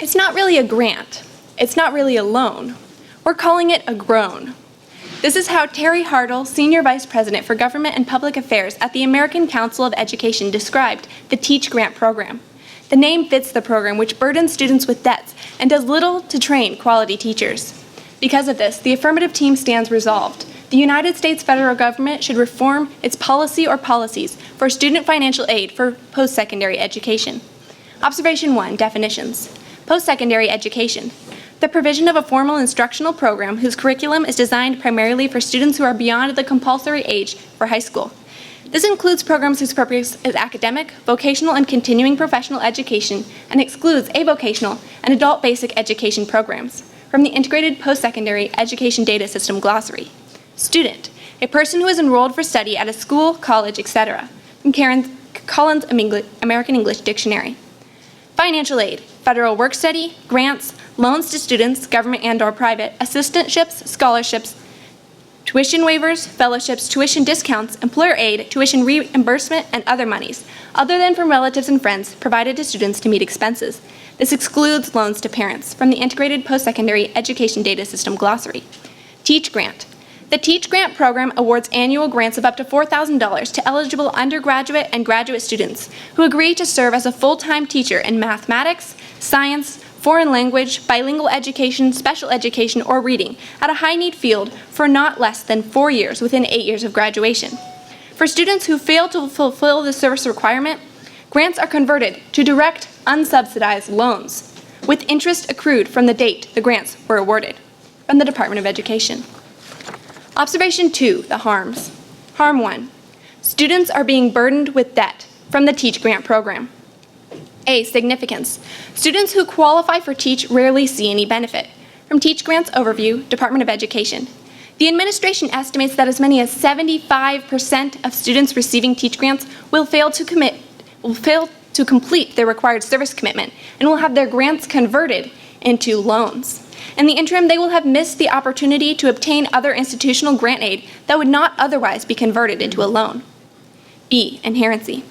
It's not really a grant. It's not really a loan. We're calling it a groan. This is how Terry Hartle, Senior Vice President for Government and Public Affairs at the American Council of Education, described the Teach Grant program. The name fits the program, which burdens students with debts and does little to train quality teachers. Because of this, the affirmative team stands resolved. The United States federal government should reform its policy or policies for student financial aid for post-secondary education. Observation 1, definitions. Post-secondary education. The provision of a formal instructional program whose curriculum is designed primarily for students who are beyond the compulsory age for high school. This includes programs whose purpose is academic, vocational, and continuing professional education, and excludes avocational and adult basic education programs. From the Integrated Post-Secondary Education Data System Glossary. Student, a person who is enrolled for study at a school, college, etc. From Collins American English Dictionary. Financial aid, federal work study, grants, loans to students, government and/or private, assistantships, scholarships, tuition waivers, fellowships, tuition discounts, employer aid, tuition reimbursement, and other monies, other than from relatives and friends, provided to students to meet expenses. This excludes loans to parents. From the Integrated Post-Secondary Education Data System Glossary. Teach Grant. The Teach Grant program awards annual grants of up to $4,000 to eligible undergraduate and graduate students who agree to serve as a full-time teacher in mathematics, science, foreign language, bilingual education, special education, or reading at a high-need field for not less than 4 years within 8 years of graduation. For students who fail to fulfill the service requirement, grants are converted to direct, unsubsidized loans, with interest accrued from the date the grants were awarded. From the Department of Education. Observation 2, the harms. Harm 1, students are being burdened with debt from the Teach Grant program. A, significance. Students who qualify for Teach rarely see any benefit. From Teach Grants Overview, Department of Education. The administration estimates that as many as 75% of students receiving Teach Grants will fail to complete their required service commitment and will have their grants converted into loans. In the interim, they will have missed the opportunity to obtain other institutional grant aid that would not otherwise be converted into a loan. B, inherency.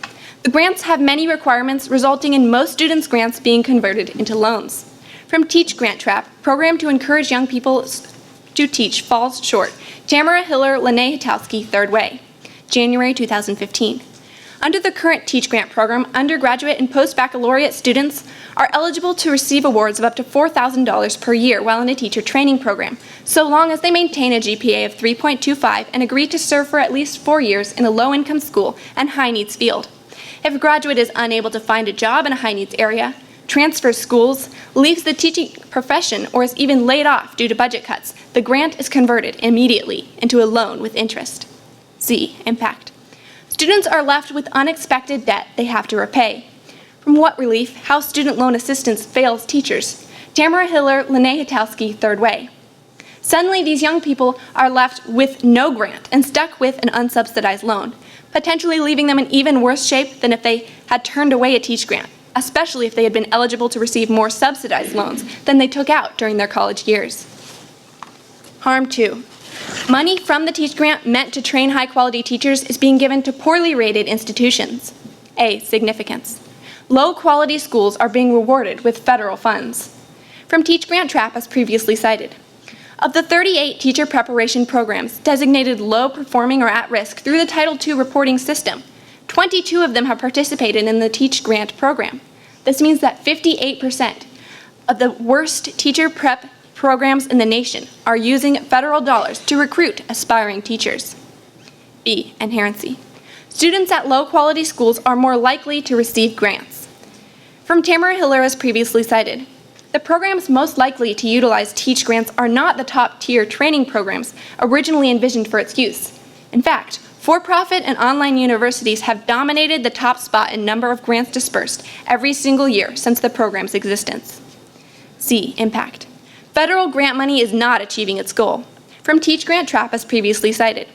The grants have many requirements, resulting in most students' grants being converted into loans. From Teach Grant Trap, program to encourage young people to teach falls short. Tamara Hiller, Lene Hitowski, Third Way. January 2015. Under the current Teach Grant program, undergraduate and post-baccalaureate students are eligible to receive awards of up to $4,000 per year while in a teacher training program, so long as they maintain a GPA of 3.25 and agree to serve for at least 4 years in a low-income school and high-needs field. If a graduate is unable to find a job in a high-needs area, transfers schools, leaves the teaching profession, or is even laid off due to budget cuts, the grant is converted immediately into a loan with interest. C, impact. Students are left with unexpected debt they have to repay. From What Relief, How Student Loan Assistance Fails Teachers. Tamara Hiller, Lene Hitowski, Third Way. Suddenly, these young people are left with no grant and stuck with an unsubsidized loan, potentially leaving them in even worse shape than if they had turned away a Teach Grant, especially if they had been eligible to receive more subsidized loans than they took out during their college years. Harm 2. Money from the Teach Grant meant to train high-quality teachers is being given to poorly rated institutions. A, significance. Low-quality schools are being rewarded with federal funds. From Teach Grant Trap, as previously cited. Of the 38 teacher preparation programs designated low-performing or at-risk through the Title II reporting system, 22 of them have participated in the Teach Grant program. This means that 58% of the worst teacher prep programs in the nation are using federal dollars to recruit aspiring teachers. B, inherency. Students at low-quality schools are more likely to receive grants. From Tamara Hiller, as previously cited, the programs most likely to utilize Teach Grants are not the top-tier training programs originally envisioned for its use. In fact, for-profit and online universities have dominated the top spot in number of grants dispersed every single year since the program's existence. C, impact. Federal grant money is not achieving its goal. From Teach Grant Trap, as previously cited,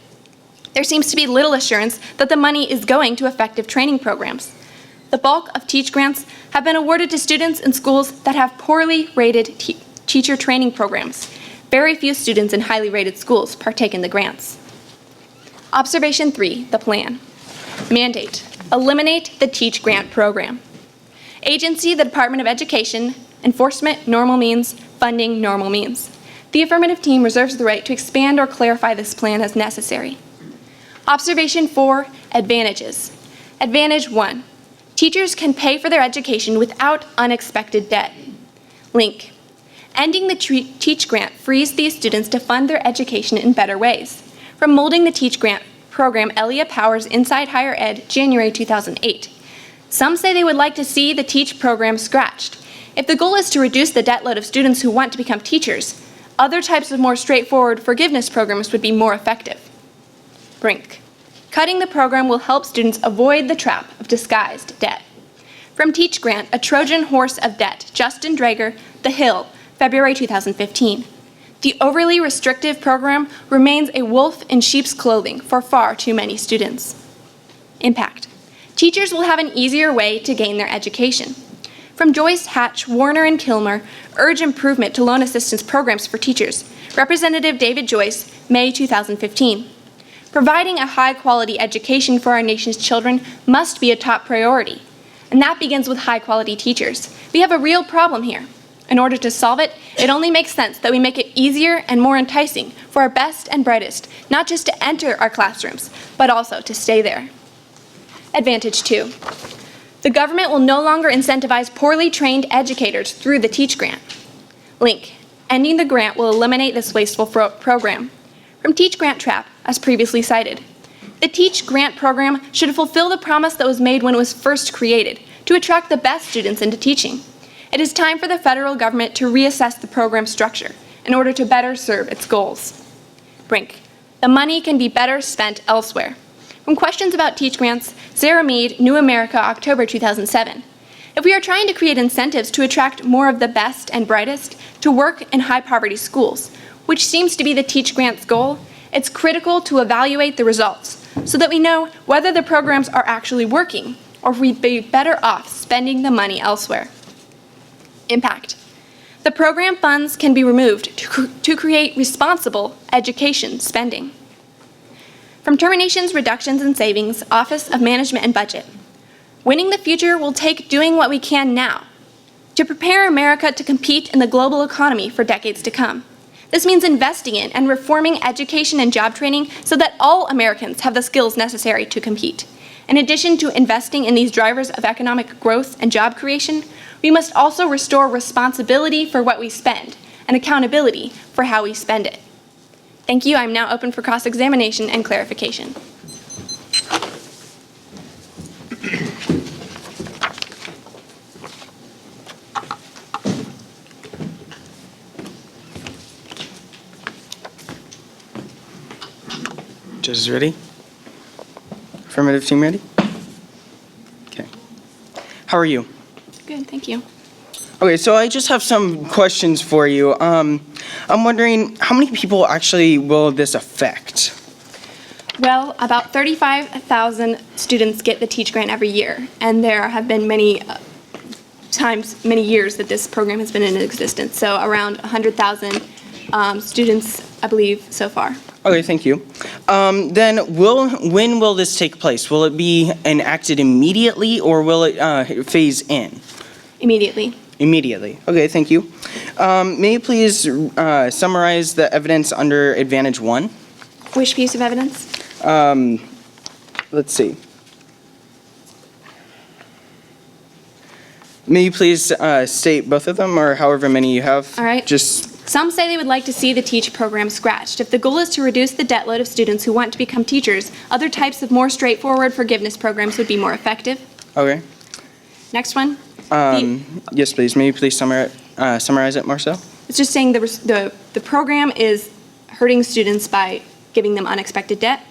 there seems to be little assurance that the money is going to effective training programs. The bulk of Teach Grants have been awarded to students in schools that have poorly rated teacher training programs. Very few students in highly rated schools partake in the grants. Observation 3, the plan. Mandate, eliminate the Teach Grant program. Agency, the Department of Education, Enforcement, normal means. Funding, normal means. The affirmative team reserves the right to expand or clarify this plan as necessary. Observation 4, advantages. Advantage 1, teachers can pay for their education without unexpected debt. Link, ending the Teach Grant frees these students to fund their education in better ways. From Molding the Teach Grant program, Elia Powers, Inside Higher Ed, January 2008. Some say they would like to see the Teach program scratched. If the goal is to reduce the debt load of students who want to become teachers, other types of more straightforward forgiveness programs would be more effective. Brink, cutting the program will help students avoid the trap of disguised debt. From Teach Grant, A Trojan Horse of Debt, Justin Drager, The Hill, February 2015. The overly restrictive program remains a wolf in sheep's clothing for far too many students. Impact, teachers will have an easier way to gain their education. From Joyce, Hatch, Warner, and Kilmer, urge improvement to loan assistance programs for teachers. Representative David Joyce, May 2015. Providing a high-quality education for our nation's children must be a top priority, and that begins with high-quality teachers. We have a real problem here. In order to solve it, it only makes sense that we make it easier and more enticing for our best and brightest, not just to enter our classrooms, but also to stay there. Advantage 2. The government will no longer incentivize poorly trained educators through the Teach Grant. Link, ending the grant will eliminate this wasteful program. From Teach Grant Trap, as previously cited. The Teach Grant program should fulfill the promise that was made when it was first created, to attract the best students into teaching. It is time for the federal government to reassess the program structure in order to better serve its goals. Brink, the money can be better spent elsewhere. From Questions About Teach Grants, Sarah Mead, New America, October 2007. If we are trying to create incentives to attract more of the best and brightest to work in high-poverty schools, which seems to be the Teach Grant's goal, it's critical to evaluate the results so that we know whether the programs are actually working or if we'd be better off spending the money elsewhere. Impact. The program funds can be removed to create responsible education spending. From Terminations, Reductions, and Savings, Office of Management and Budget. Winning the future will take doing what we can now to prepare America to compete in the global economy for decades to come. This means investing in and reforming education and job training so that all Americans have the skills necessary to compete. In addition to investing in these drivers of economic growth and job creation, we must also restore responsibility for what we spend and accountability for how we spend it. Thank you. I'm now open for cross-examination and clarification. Judges ready? Affirmative team ready? Okay. How are you? Good, thank you. Okay, so I just have some questions for you. I'm wondering, how many people actually will this affect? Well, about 35,000 students get the Teach Grant every year, and there have been many years that this program has been in existence, so around 100,000 students, I believe, so far. Okay, thank you. Then when will this take place? Will it be enacted immediately, or will it phase in? Immediately. Immediately. Okay, thank you. May you please summarize the evidence under Advantage 1? Which piece of evidence? Let's see. May you please state both of them, or however many you have? All right. Some say they would like to see the Teach program scratched. If the goal is to reduce the debt load of students who want to become teachers, other types of more straightforward forgiveness programs would be more effective. Okay. Next one. Yes, please. May you please summarize it, Marcel? It's just saying the program is hurting students by giving them unexpected debt.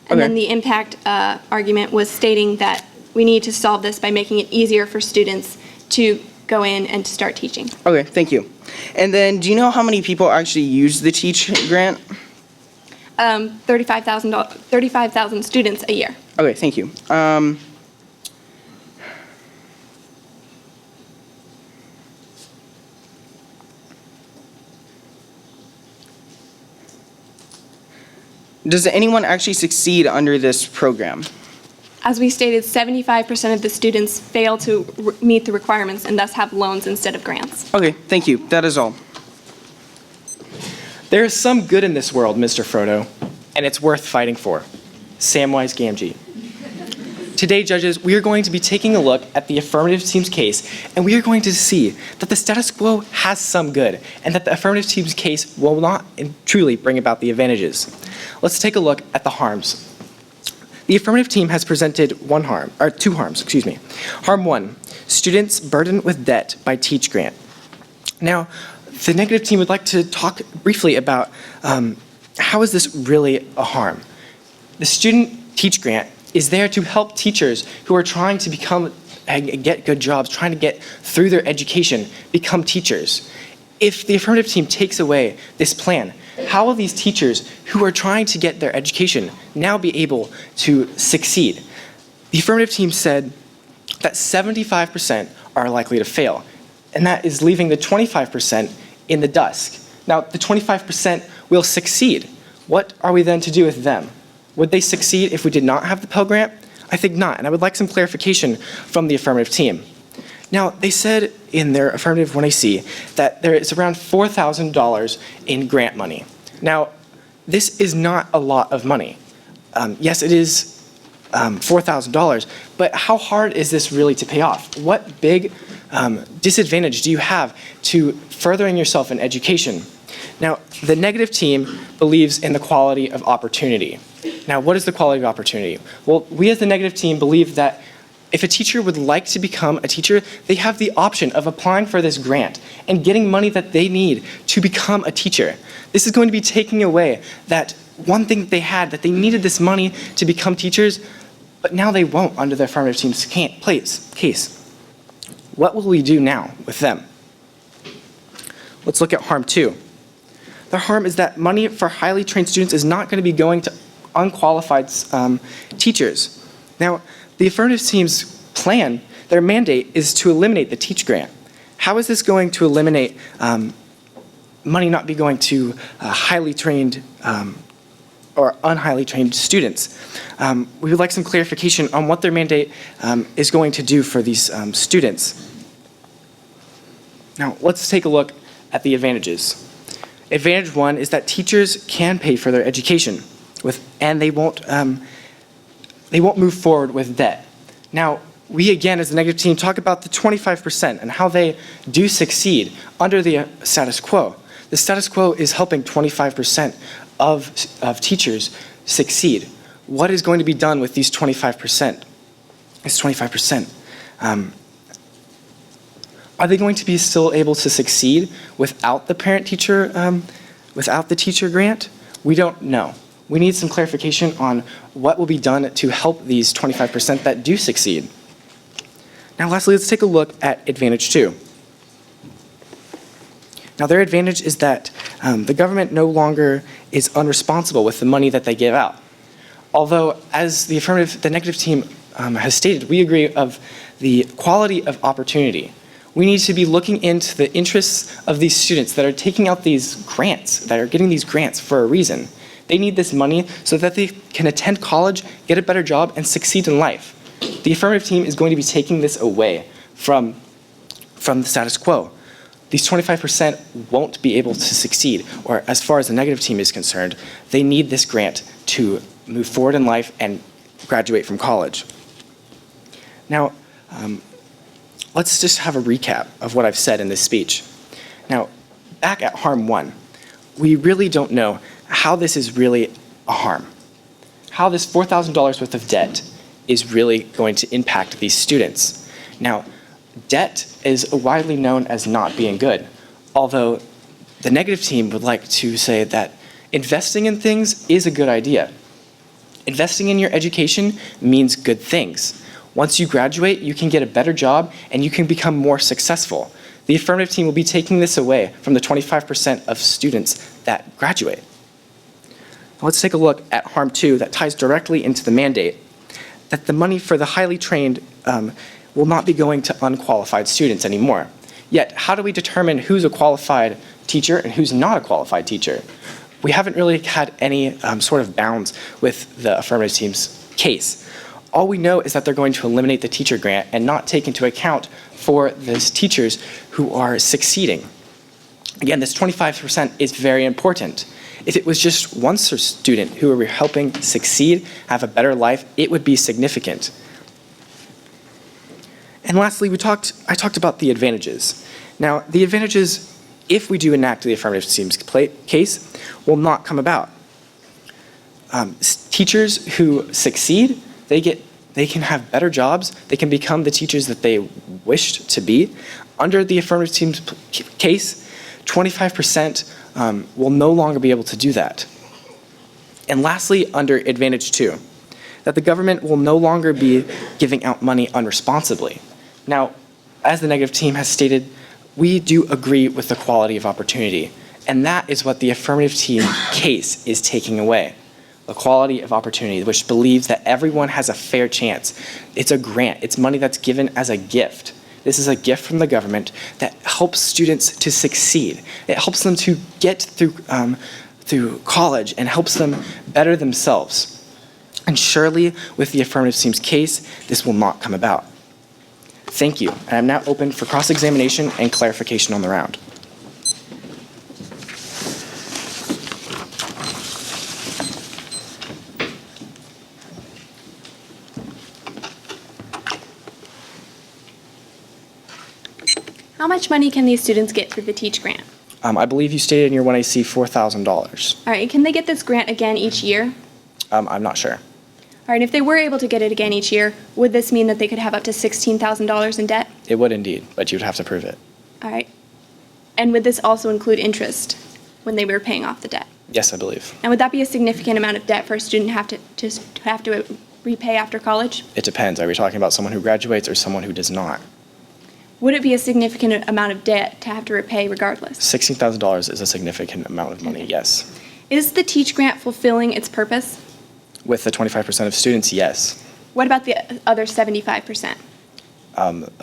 And then the impact argument was stating that we need to solve this by making it easier for students to go in and to start teaching. Okay, thank you. And then, do you know how many people actually use the Teach Grant? 35,000 students a year. Okay, thank you. Does anyone actually succeed under this program? As we stated, 75% of the students fail to meet the requirements and thus have loans instead of grants. Okay, thank you. That is all. There is some good in this world, Mr. Frodo, and it's worth fighting for. Samwise Gamgee. Today, judges, we are going to be taking a look at the affirmative team's case, and we are going to see that the status quo has some good, and that the affirmative team's case will not truly bring about the advantages. Let's take a look at the harms. The affirmative team has presented two harms. Harm 1, students burdened with debt by Teach Grant. Now, the negative team would like to talk briefly about how is this really a harm? The Student Teach Grant is there to help teachers who are trying to get good jobs, trying to get through their education, become teachers. If the affirmative team takes away this plan, how will these teachers who are trying to get their education now be able to succeed? The affirmative team said that 75% are likely to fail, and that is leaving the 25% in the dust. Now, the 25% will succeed. What are we then to do with them? Would they succeed if we did not have the Pell Grant? I think not, and I would like some clarification from the affirmative team. Now, they said in their affirmative 1AC that there is around $4,000 in grant money. Now, this is not a lot of money. Yes, it is $4,000, but how hard is this really to pay off? What big disadvantage do you have to furthering yourself in education? Now, the negative team believes in the quality of opportunity. Now, what is the quality of opportunity? Well, we as the negative team believe that if a teacher would like to become a teacher, they have the option of applying for this grant and getting money that they need to become a teacher. This is going to be taking away that one thing that they had, that they needed this money to become teachers, but now they won't under the affirmative team's case. What will we do now with them? Let's look at harm 2. The harm is that money for highly trained students is not going to be going to unqualified teachers. Now, the affirmative team's plan, their mandate, is to eliminate the Teach Grant. How is this going to eliminate money not be going to highly trained or unhighly trained students? We would like some clarification on what their mandate is going to do for these students. Now, let's take a look at the advantages. Advantage 1 is that teachers can pay for their education, and they won't move forward with debt. Now, we again as the negative team talk about the 25% and how they do succeed under the status quo. The status quo is helping 25% of teachers succeed. What is going to be done with these 25%? It's 25%. Are they going to be still able to succeed without the teacher grant? We don't know. We need some clarification on what will be done to help these 25% that do succeed. Now, lastly, let's take a look at advantage 2. Now, their advantage is that the government no longer is unresponsible with the money that they give out. Although, as the negative team has stated, we agree of the quality of opportunity. We need to be looking into the interests of these students that are taking out these grants, that are getting these grants for a reason. They need this money so that they can attend college, get a better job, and succeed in life. The affirmative team is going to be taking this away from the status quo. These 25% won't be able to succeed, or as far as the negative team is concerned, they need this grant to move forward in life and graduate from college. Now, let's just have a recap of what I've said in this speech. Now, back at harm 1, we really don't know how this is really a harm. How this $4,000 worth of debt is really going to impact these students. Now, debt is widely known as not being good, although the negative team would like to say that investing in things is a good idea. Investing in your education means good things. Once you graduate, you can get a better job and you can become more successful. The affirmative team will be taking this away from the 25% of students that graduate. Let's take a look at harm 2 that ties directly into the mandate, that the money for the highly trained will not be going to unqualified students anymore. Yet, how do we determine who's a qualified teacher and who's not a qualified teacher? We haven't really had any sort of bounds with the affirmative team's case. All we know is that they're going to eliminate the teacher grant and not take into account for those teachers who are succeeding. Again, this 25% is very important. If it was just one student who we were helping succeed, have a better life, it would be significant. And lastly, I talked about the advantages. Now, the advantages, if we do enact the affirmative team's case, will not come about. Teachers who succeed, they can have better jobs, they can become the teachers that they wished to be. Under the affirmative team's case, 25% will no longer be able to do that. And lastly, under advantage 2, that the government will no longer be giving out money unresponsibly. Now, as the negative team has stated, we do agree with the quality of opportunity, and that is what the affirmative team case is taking away. The quality of opportunity, which believes that everyone has a fair chance. It's a grant, it's money that's given as a gift. This is a gift from the government that helps students to succeed. It helps them to get through college and helps them better themselves. And surely, with the affirmative team's case, this will not come about. Thank you, and I'm now open for cross-examination and clarification on the round. How much money can these students get through the Teach grant? I believe you stated in your 1AC $4,000. All right, can they get this grant again each year? I'm not sure. All right, if they were able to get it again each year, would this mean that they could have up to $16,000 in debt? It would indeed, but you'd have to prove it. All right. And would this also include interest when they were paying off the debt? Yes, I believe. And would that be a significant amount of debt for a student to have to repay after college? It depends. Are we talking about someone who graduates or someone who does not? Would it be a significant amount of debt to have to repay regardless? $16,000 is a significant amount of money, Okay. yes. Is the Teach grant fulfilling its purpose? With the 25% of students, yes. What about the other 75%?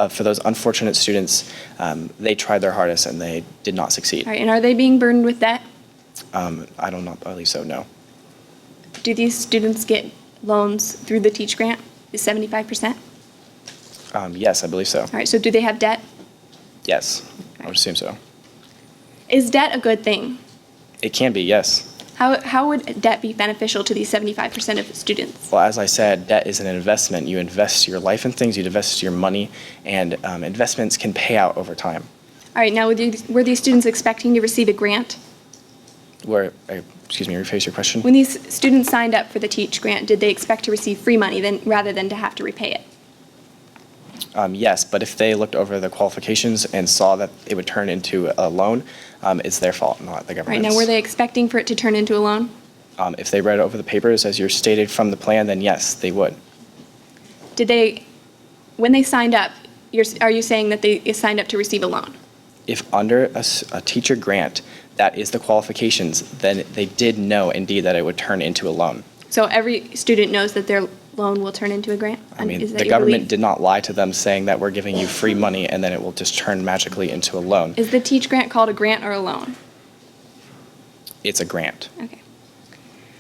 For those unfortunate students, they tried their hardest and they did not succeed. All right, and are they being burdened with debt? I do not believe so, no. Do these students get loans through the Teach grant, the 75%? Yes, I believe so. All right, so do they have debt? Yes, I would assume so. Is debt a good thing? It can be, yes. How would debt be beneficial to these 75% of students? Well, as I said, debt is an investment. You invest your life in things, you invest your money, and investments can pay out over time. All right, now were these students expecting to receive a grant? Excuse me, rephrase your question. When these students signed up for the Teach grant, did they expect to receive free money rather than to have to repay it? Yes, but if they looked over the qualifications and saw that it would turn into a loan, it's their fault, not the All right, government's. now were they expecting for it to turn into a loan? If they read over the papers as you're stated from the plan, then yes, they would. When they signed up, are you saying that they signed up to receive a loan? If under a teacher grant, that is the qualifications, then they did know indeed that it would turn into a loan. So every student knows that their loan will turn into a grant? I mean, Is that the your government belief? did not lie to them saying that we're giving you free money and then it will just turn magically into a loan. Is the Teach grant called a grant or a loan? It's a grant. Okay.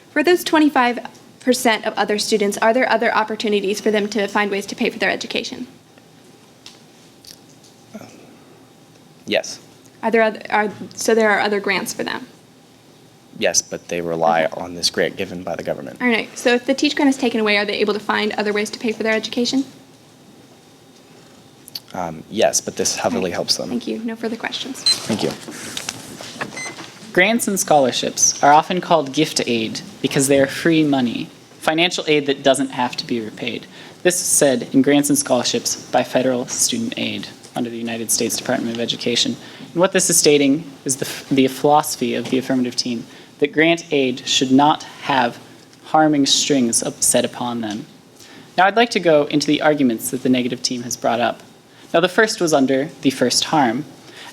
For those 25% of other students, are there other opportunities for them to find ways to pay for their education? Yes. So there are other grants for them? Yes, but they rely on this grant given by the government. All right, so if the Teach grant is taken away, are they able to find other ways to pay for their education? Yes, but this heavily helps them. Thank you. No further questions. Thank you. Grants and scholarships are often called gift aid because they are free money, financial aid that doesn't have to be repaid. This is said in grants and scholarships by federal student aid under the United States Department of Education. And what this is stating is the philosophy of the affirmative team, that grant aid should not have harming strings set upon them. Now I'd like to go into the arguments that the negative team has brought up. Now the first was under the first harm,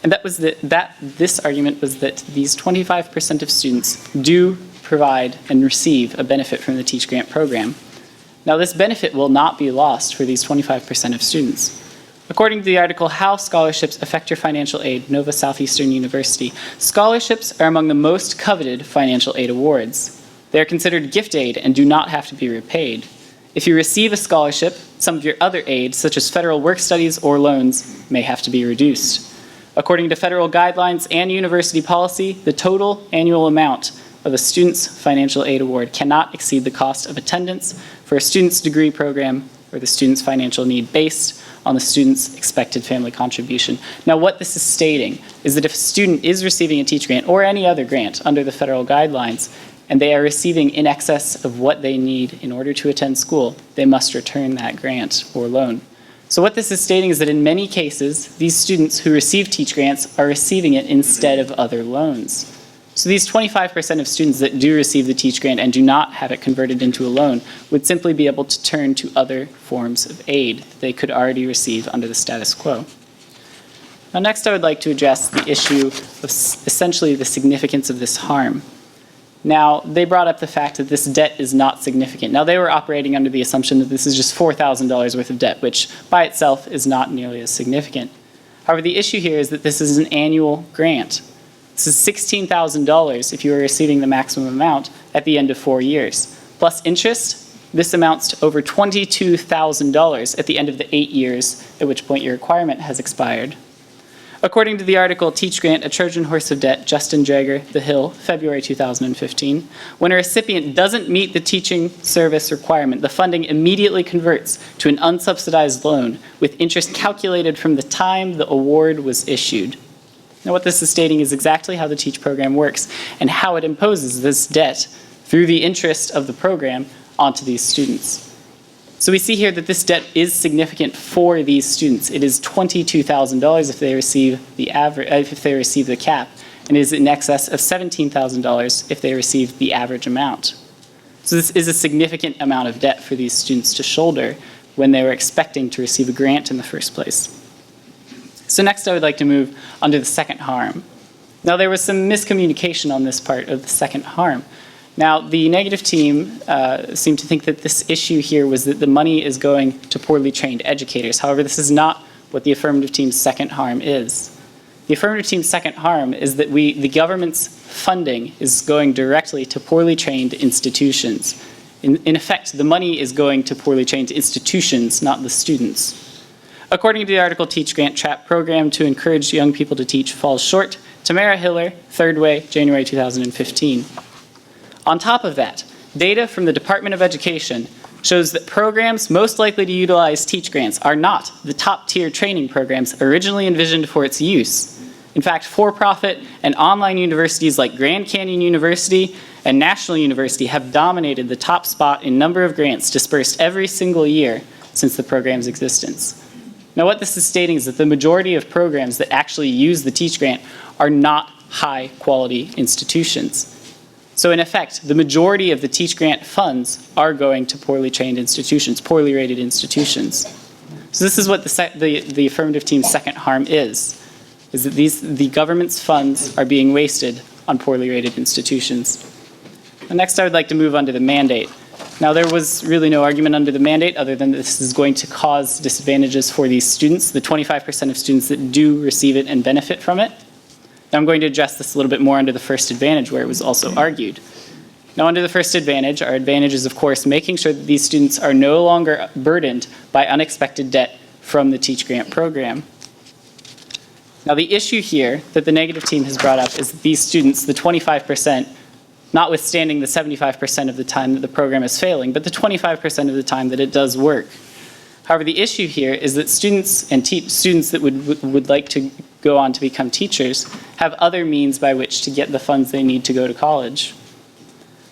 and that was this argument was that these 25% of students do provide and receive a benefit from the Teach Grant program. Now this benefit will not be lost for these 25% of students. According to the article, How Scholarships Affect Your Financial Aid, Nova Southeastern University, scholarships are among the most coveted financial aid awards. They are considered gift aid and do not have to be repaid. If you receive a scholarship, some of your other aid, such as federal work studies or loans, may have to be reduced. According to federal guidelines and university policy, the total annual amount of a student's financial aid award cannot exceed the cost of attendance for a student's degree program or the student's financial need based on the student's expected family contribution. Now, what this is stating is that if a student is receiving a teach grant or any other grant under the federal guidelines, and they are receiving in excess of what they need in order to attend school, they must return that grant or loan. So what this is stating is that in many cases, these students who receive teach grants are receiving it instead of other loans. So these 25% of students that do receive the teach grant and do not have it converted into a loan would simply be able to turn to other forms of aid that they could already receive under the status quo. Now next I would like to address the issue of essentially the significance of this harm. Now, they brought up the fact that this debt is not significant. Now, they were operating under the assumption that this is just $4,000 worth of debt, which by itself is not nearly as significant. However, the issue here is that this is an annual grant. This is $16,000 if you are receiving the maximum amount at the end of 4 years. Plus interest, this amounts to over $22,000 at the end of the 8 years, at which point your requirement has expired. According to the article Teach Grant, A Trojan Horse of Debt, Justin Drager, The Hill, February 2015, when a recipient doesn't meet the teaching service requirement, the funding immediately converts to an unsubsidized loan with interest calculated from the time the award was issued. Now what this is stating is exactly how the TEACH program works and how it imposes this debt through the interest of the program onto these students. So we see here that this debt is significant for these students. It is $22,000 if they receive the cap, and it is in excess of $17,000 if they receive the average amount. So this is a significant amount of debt for these students to shoulder when they were expecting to receive a grant in the first place. So next I would like to move on to the second harm. Now there was some miscommunication on this part of the second harm. Now, the negative team seemed to think that this issue here was that the money is going to poorly trained educators. However, this is not what the affirmative team's second harm is. The affirmative team's second harm is that the government's funding is going directly to poorly trained institutions. In effect, the money is going to poorly trained institutions, not the students. According to the article Teach Grant Trap Program to Encourage Young People to Teach falls short, Tamara Hiller, Third Way, January 2015. On top of that, data from the Department of Education shows that programs most likely to utilize Teach Grants are not the top-tier training programs originally envisioned for its use. In fact, for-profit and online universities like Grand Canyon University and National University have dominated the top spot in number of grants dispersed every single year since the program's existence. Now, what this is stating is that the majority of programs that actually use the Teach Grant are not high-quality institutions. So in effect, the majority of the Teach Grant funds are going to poorly trained institutions, poorly rated institutions. So this is what the affirmative team's second harm is that the government's funds are being wasted on poorly rated institutions. And next I would like to move on to the mandate. Now there was really no argument under the mandate other than this is going to cause disadvantages for these students, the 25% of students that do receive it and benefit from it. Now I'm going to address this a little bit more under the first advantage where it was also argued. Now under the first advantage, our advantage is of course making sure that these students are no longer burdened by unexpected debt from the Teach Grant program. Now the issue here that the negative team has brought up is that these students, the 25%, notwithstanding the 75% of the time that the program is failing, but the 25% of the time that it does work. However, the issue here is that students and students that would like to go on to become teachers have other means by which to get the funds they need to go to college.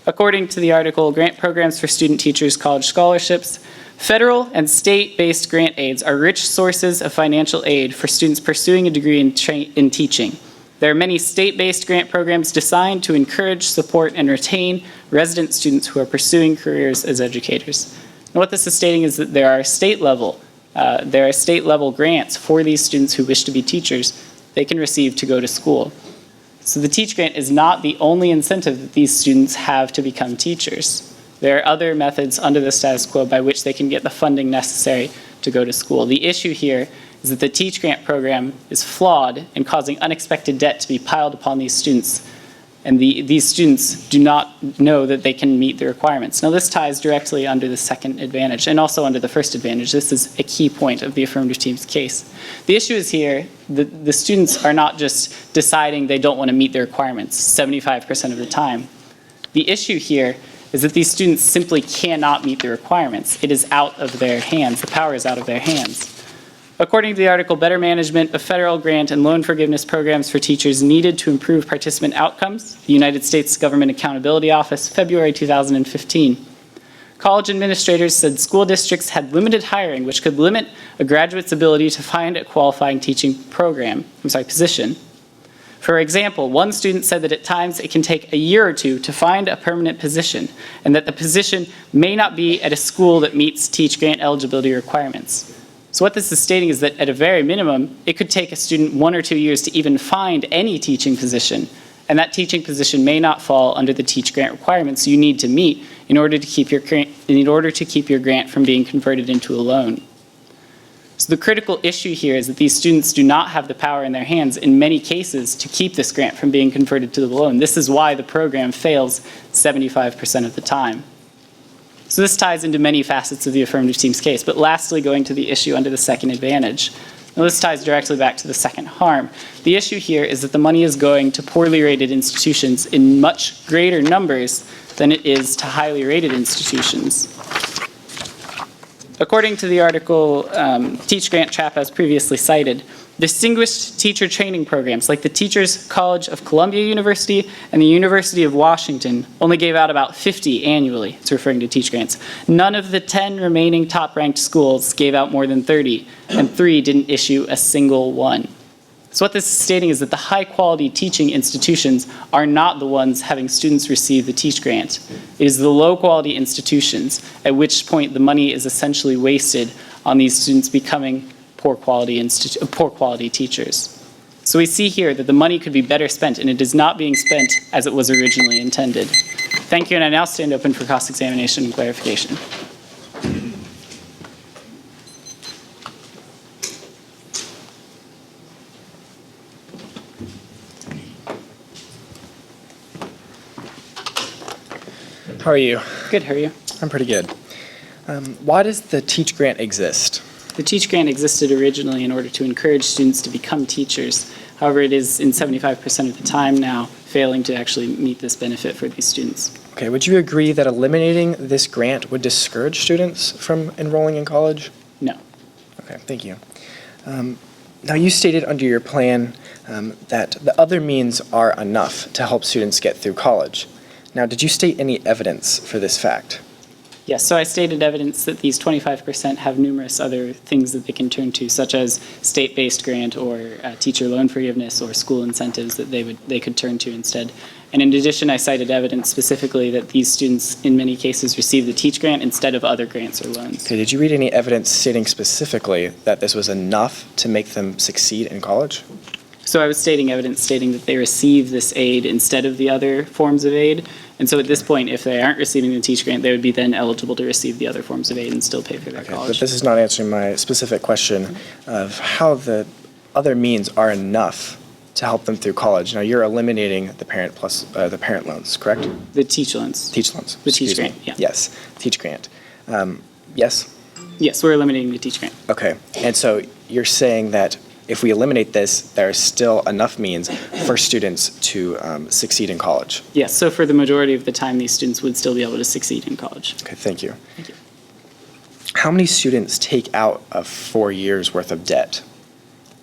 According to the article, Grant Programs for Student Teachers College Scholarships, federal and state-based grant aids are rich sources of financial aid for students pursuing a degree in teaching. There are many state-based grant programs designed to encourage, support, and retain resident students who are pursuing careers as educators. And what this is stating is that there are state-level grants for these students who wish to be teachers they can receive to go to school. So the Teach Grant is not the only incentive that these students have to become teachers. There are other methods under the status quo by which they can get the funding necessary to go to school. The issue here is that the Teach Grant program is flawed and causing unexpected debt to be piled upon these students and these students do not know that they can meet the requirements. Now, this ties directly under the second advantage and also under the first advantage. This is a key point of the affirmative team's case. The issue is here, the students are not just deciding they don't want to meet the requirements 75% of the time. The issue here is that these students simply cannot meet the requirements. It is out of their hands. The power is out of their hands. According to the article, better management of federal grant and loan forgiveness programs for teachers needed to improve participant outcomes, the United States Government Accountability Office, February 2015. College administrators said school districts had limited hiring, which could limit a graduate's ability to find a qualifying teaching position. For example, one student said that at times it can take a year or two to find a permanent position, and that the position may not be at a school that meets Teach Grant eligibility requirements. So what this is stating is that at a very minimum, it could take a student 1 or 2 years to even find any teaching position, and that teaching position may not fall under the Teach Grant requirements you need to meet in order to keep your grant from being converted into a loan. So the critical issue here is that these students do not have the power in their hands in many cases to keep this grant from being converted to the loan. This is why the program fails 75% of the time. So this ties into many facets of the affirmative team's case. But lastly, going to the issue under the second advantage. Now this ties directly back to the second harm. The issue here is that the money is going to poorly rated institutions in much greater numbers than it is to highly rated institutions. According to the article, Teach Grant Trap, as previously cited, distinguished teacher training programs like the Teachers College of Columbia University and the University of Washington only gave out about 50 annually. It's referring to Teach Grants. None of the 10 remaining top-ranked schools gave out more than 30, and 3 didn't issue a single one. So what this is stating is that the high-quality teaching institutions are not the ones having students receive the Teach Grant. It is the low-quality institutions, at which point the money is essentially wasted on these students becoming poor quality teachers. So we see here that the money could be better spent, and it is not being spent as it was originally intended. Thank you, and I now stand open for cross-examination and clarification. How are you? Good, how are you? I'm pretty good. Why does the Teach Grant exist? The Teach Grant existed originally in order to encourage students to become teachers. However, it is in 75% of the time now failing to actually meet this benefit for these students. Okay, would you agree that eliminating this grant would discourage students from enrolling in college? No. Okay, thank you. Now, you stated under your plan that the other means are enough to help students get through college. Now, did you state any evidence for this fact? Yes, so I stated evidence that these 25% have numerous other things that they can turn to, such as state-based grant or teacher loan forgiveness or school incentives that they could turn to instead. And in addition, I cited evidence specifically that these students, in many cases, receive the Teach Grant instead of other grants or loans. Okay, did you read any evidence stating specifically that this was enough to make them succeed in college? So I was stating evidence stating that they receive this aid instead of the other forms of aid. And so at this point, if they aren't receiving the Teach Grant, they would be then eligible to receive the other forms of aid and still pay for their Okay, college. but this is not answering my specific question of how the other means are enough to help them through college. Now, you're eliminating the parent plus the parent loans, correct? The Teach loans. Teach loans. The Teach Excuse me. Grant, yeah. Yes, Teach Grant. Yes? Yes, we're eliminating the Teach Grant. Okay, and so you're saying that if we eliminate this, there are still enough means for students to succeed in college? Yes, so for the majority of the time, these students would still be able to succeed in college. Okay, thank you. Thank you. How many students take out of 4 years' worth of debt?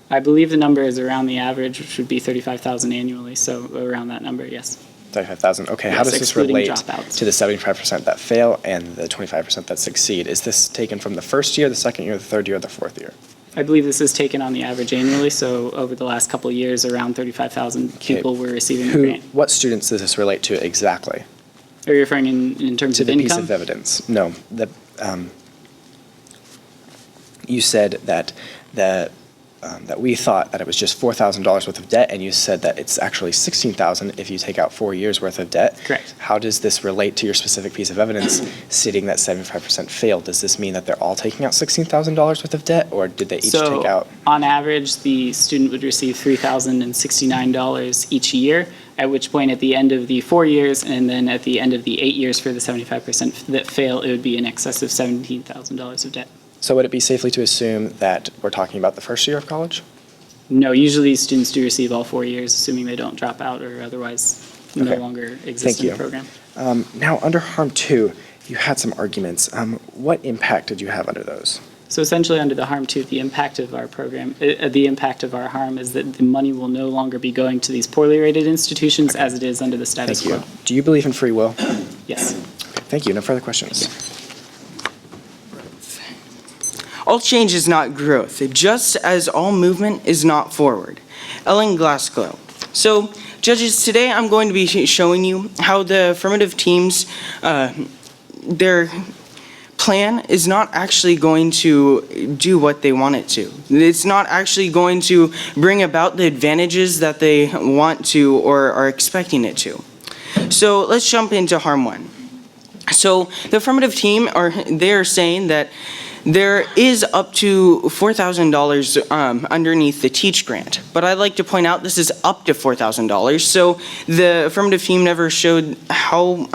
I believe the number is around the average, which would be 35,000 annually, so around that number, yes. 35,000. Okay, how Yes, does this excluding relate dropouts. to the 75% that fail and the 25% that succeed? Is this taken from the first year, the second year, the third year, or the fourth year? I believe this is taken on the average annually, so over the last couple of years, around 35,000 people were receiving the grant. What students does this relate to exactly? Are you referring in terms To of the piece income? of evidence. No, you said that the that we thought that it was just $4,000 worth of debt, and you said that it's actually $16,000 if you take out 4 years worth of debt. Correct. How does this relate to your specific piece of evidence stating that 75% failed? Does this mean that they're all taking out $16,000 worth of debt, or did they each So, take out? on average, the student would receive $3,069 each year, at which point at the end of the 4 years and then at the end of the 8 years for the 75% that fail, it would be in excess of $17,000 of debt. So would it be safely to assume that we're talking about the first year of college? No, usually students do receive all 4 years, assuming they don't drop out or otherwise no Okay. longer exist Thank in the you. program. Now, under harm 2, you had some arguments. What impact did you have under those? So essentially, under the harm 2, the impact of our program, the impact of our harm is that the money will no longer be going to these poorly rated institutions as it is under the status Thank you. quo. Do you believe in free will? Yes. Thank you. No further questions. All change is not growth, just as all movement is not forward. Ellen Glasgow. So, judges, today I'm going to be showing you how the affirmative teams, their plan is not actually going to do what they want it to. It's not actually going to bring about the advantages that they want to or are expecting it to. So let's jump into harm 1. So the affirmative team, they're saying that there is up to $4,000 underneath the Teach grant, but I'd like to point out this is up to $4,000. So the affirmative team never showed how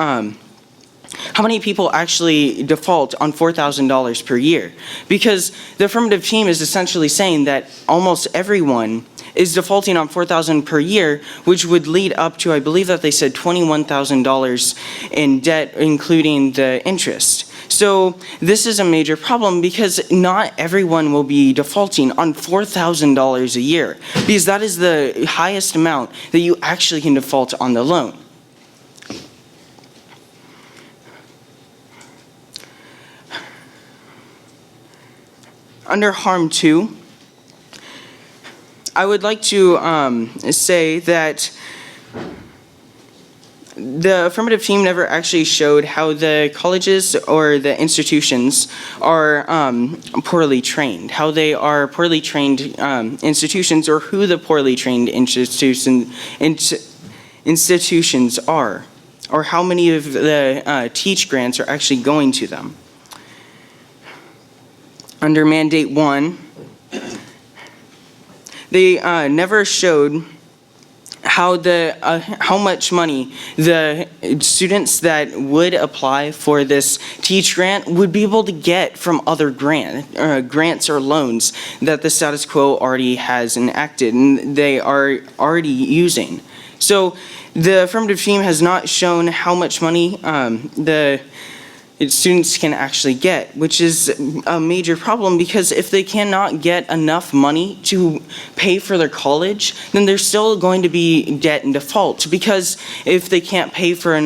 many people actually default on $4,000 per year, because the affirmative team is essentially saying that almost everyone is defaulting on $4,000 per year, which would lead up to, I believe that they said $21,000 in debt, including the interest. So this is a major problem because not everyone will be defaulting on $4,000 a year, because that is the highest amount that you actually can default on the loan. Under harm 2, I would like to say that the affirmative team never actually showed how the colleges or the institutions are poorly trained, how they are poorly trained institutions, or who the poorly trained institutions are, or how many of the Teach grants are actually going to them. Under Mandate 1, they never showed how much money the students that would apply for this Teach grant would be able to get from other grants or loans that the status quo already has enacted and they are already using. So the affirmative team has not shown how much money the students can actually get, which is a major problem, because if they cannot get enough money to pay for their college, then they're still going to be debt and default, because if they can't pay for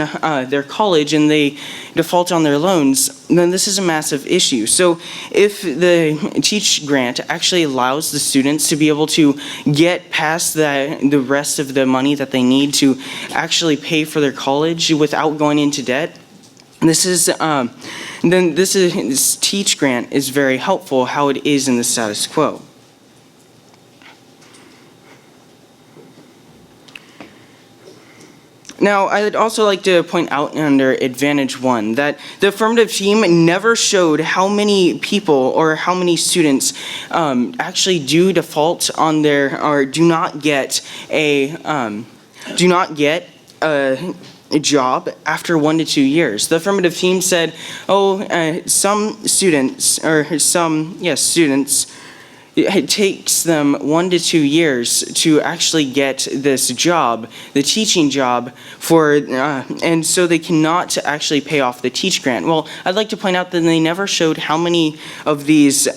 their college and they default on their loans, then this is a massive issue. So if the Teach grant actually allows the students to be able to get past the rest of the money that they need to actually pay for their college without going into debt, this Teach grant is very helpful how it is in the status quo. Now, I would also like to point out under Advantage 1 that the affirmative team never showed how many people or how many students actually do default on their, or do not get a job after 1 to 2 years. The affirmative team said, some students, it takes them 1 to 2 years to actually get this job, the teaching job, and so they cannot actually pay off the Teach grant. Well, I'd like to point out that they never showed how many of these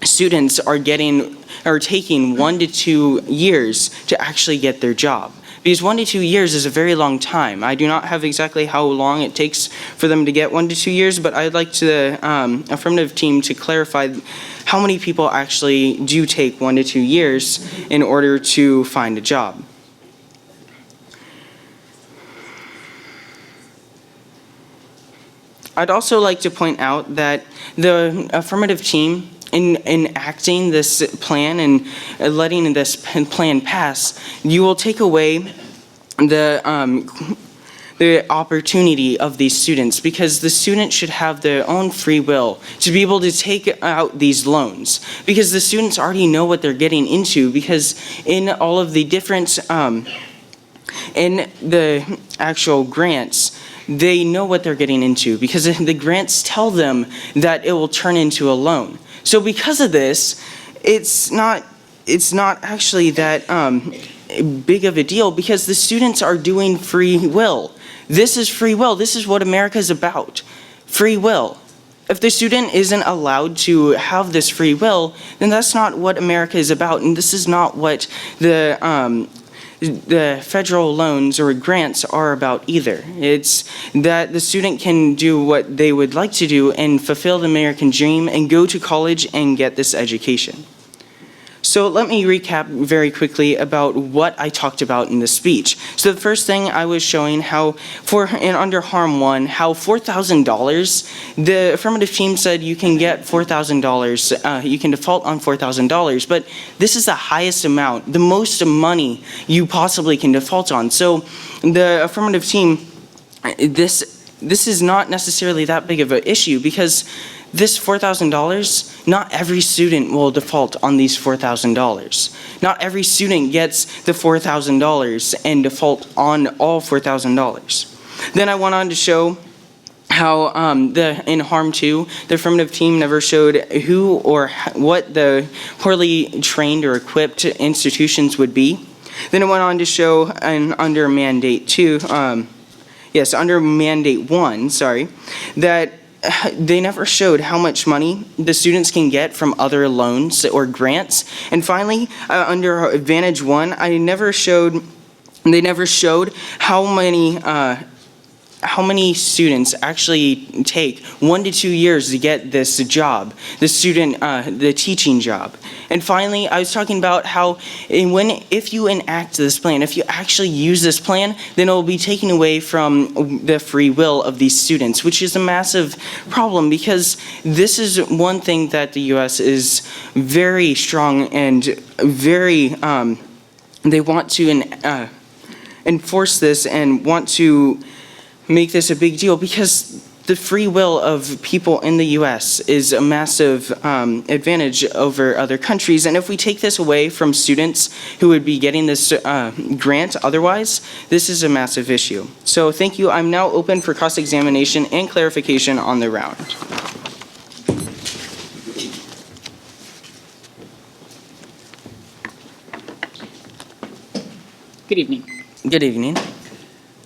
students are taking 1 to 2 years to actually get their job. Because 1 to 2 years is a very long time. I do not have exactly how long it takes for them to get 1 to 2 years, but I'd like the affirmative team to clarify how many people actually do take 1 to 2 years in order to find a job. I'd also like to point out that the affirmative team in enacting this plan and letting this plan pass, you will take away the opportunity of these students, because the students should have their own free will to be able to take out these loans, because the students already know what they're getting into, because in all of the different in the actual grants, they know what they're getting into, because the grants tell them that it will turn into a loan. So because of this, it's not actually that big of a deal, because the students are doing free will. This is free will. This is what America is about. Free will. If the student isn't allowed to have this free will, then that's not what America is about, and this is not what the federal loans or grants are about either. It's that the student can do what they would like to do and fulfill the American dream and go to college and get this education. So let me recap very quickly about what I talked about in the speech. So the first thing I was showing how under Harm 1, how $4,000, the affirmative team said you can get $4,000, you can default on $4,000, but this is the highest amount, the most money you possibly can default on. So the affirmative team, this is not necessarily that big of an issue, because this $4,000, not every student will default on these $4,000. Not every student gets the $4,000 and default on all $4,000. Then I went on to show how in Harm 2, the affirmative team never showed who or what the poorly trained or equipped institutions would be. Then I went on to show under Mandate 2, under Mandate 1, that they never showed how much money the students can get from other loans or grants. And finally, under Advantage 1, they never showed how many students actually take 1 to 2 years to get this job, the teaching job. And finally, I was talking about how if you enact this plan, if you actually use this plan, then it will be taken away from the free will of these students, which is a massive problem, because this is one thing that the U.S. is very strong and very, they want to enforce this and want to make this a big deal, because the free will of people in the U.S. is a massive advantage over other countries. And if we take this away from students who would be getting this grant otherwise, this is a massive issue. So thank you. I'm now open for cross-examination and clarification on the round. Good evening. Good evening.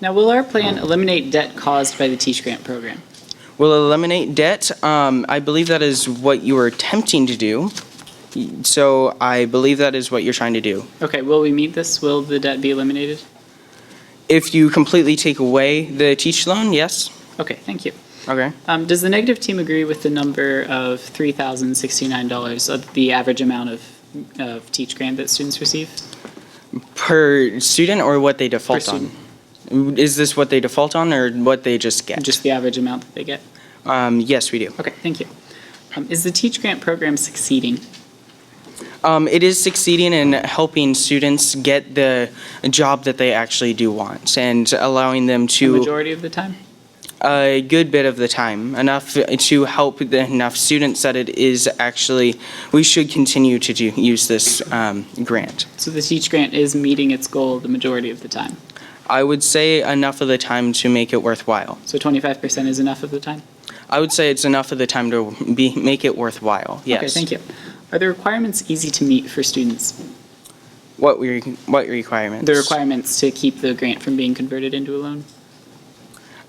Now, will our plan eliminate debt caused by the Teach Grant program? Will eliminate debt? I believe that is what you are attempting to do. So I believe that is what you're trying to do. Okay, will we meet this? Will the debt be eliminated? If you completely take away the teach loan, yes. Okay, thank you. Okay. Does the negative team agree with the number of $3,069 of the average amount of Teach Grant that students receive? Per student, or what they default on? Is this what they default on, or what they just get? Just the average amount that they get? Yes, we do. Okay, thank you. Is the Teach Grant program succeeding? It is succeeding in helping students get the job that they actually do want, and allowing them The to, majority of the time? a good bit of the time, enough to help enough students that it is actually, we should continue to use this grant. So the Teach Grant is meeting its goal the majority of the time? I would say enough of the time to make it worthwhile. So 25% is enough of the time? I would say it's enough of the time to make it worthwhile, yes. Okay, thank you. Are the requirements easy to meet for students? What requirements? The requirements to keep the grant from being converted into a loan?